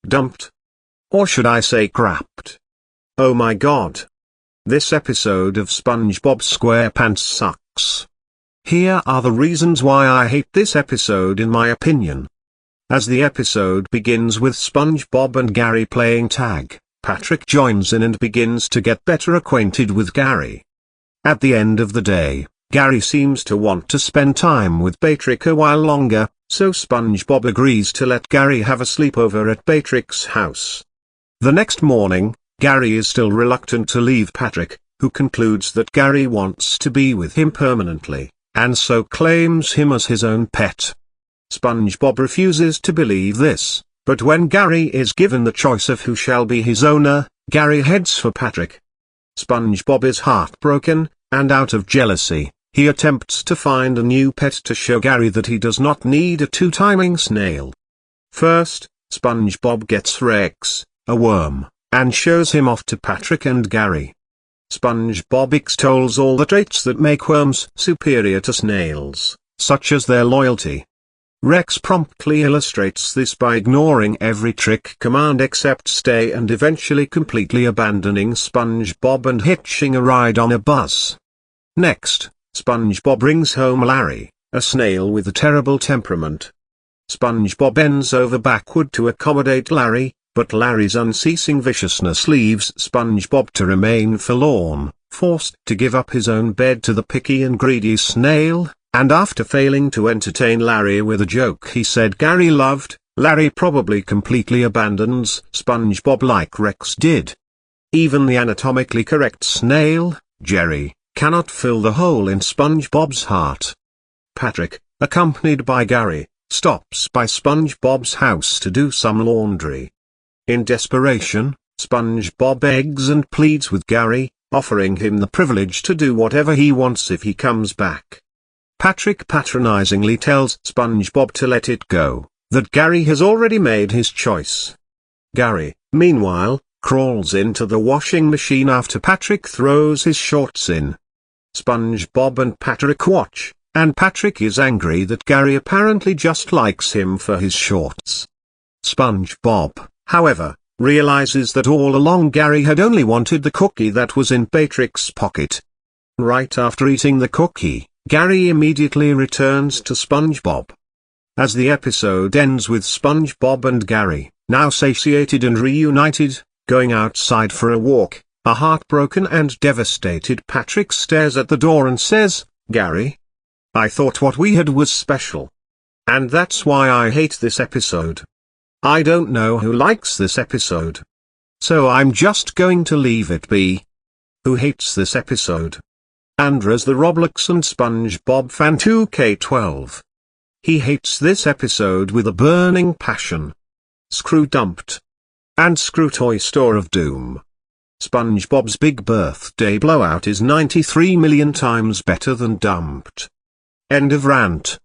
dumped. Or should I say crapped? Oh my god. This episode of SpongeBob SquarePants sucks. Here are the reasons why I hate this episode in my opinion. As the episode begins with SpongeBob and Gary playing tag, Patrick joins in and begins to get better acquainted with Gary. At the end of the day, Gary seems to want to spend time with Patrick a while longer, so SpongeBob agrees to let Gary have a sleepover at Patrick's house. The next morning, Gary is still reluctant to leave Patrick, who concludes that Gary wants to be with him permanently, and so claims him as his own pet. SpongeBob refuses to believe this, but when Gary is given the choice of who shall be his owner, Gary heads for Patrick. SpongeBob is heartbroken, and out of jealousy, he attempts to find a new pet to show Gary that he does not need a two-timing snail. First, SpongeBob gets Rex, a worm, and shows him off to Patrick and Gary. SpongeBob extols all the traits that make worms superior to snails, such as their loyalty. Rex promptly illustrates this by ignoring every trick command except stay and eventually completely abandoning SpongeBob and hitching a ride on a bus. Next, SpongeBob brings home Larry, a snail with a terrible temperament. SpongeBob bends over backward to accommodate Larry, but Larry's unceasing viciousness leaves SpongeBob to remain forlorn, forced to give up his own bed to the picky and greedy snail, and after failing to entertain Larry with a joke he said Gary loved, Larry probably completely abandons SpongeBob like Rex did. Even the anatomically correct snail, Jerry, cannot fill the hole in SpongeBob's heart. Patrick, accompanied by Gary, stops by SpongeBob's house to do some laundry. In desperation, SpongeBob begs and pleads with Gary, offering him the privilege to do whatever he wants if he comes back. Patrick patronizingly tells SpongeBob to let it go, that Gary has already made his choice. Gary, meanwhile, crawls into the washing machine after Patrick throws his shorts in. SpongeBob and Patrick watch, and Patrick is angry that Gary apparently just likes him for his shorts. SpongeBob, however, realizes that all along Gary had only wanted the cookie that was in Patrick's pocket. Right after eating the cookie, Gary immediately returns to SpongeBob. As the episode ends with SpongeBob and Gary, now satiated and reunited, going outside for a walk, a heartbroken and devastated Patrick stares at the door and says, "Gary? I thought what we had was special. And that's why I hate this episode. I don't know who likes this episode. So I'm just going to leave it be." Who hates this episode? Andres the Roblox and SpongeBob fan 2K12. He hates this episode with a burning passion. Screw Dumped. And screw Toy Store of Doom. SpongeBob's Big Birthday Blowout is 93 million times better than Dumped. End of rant.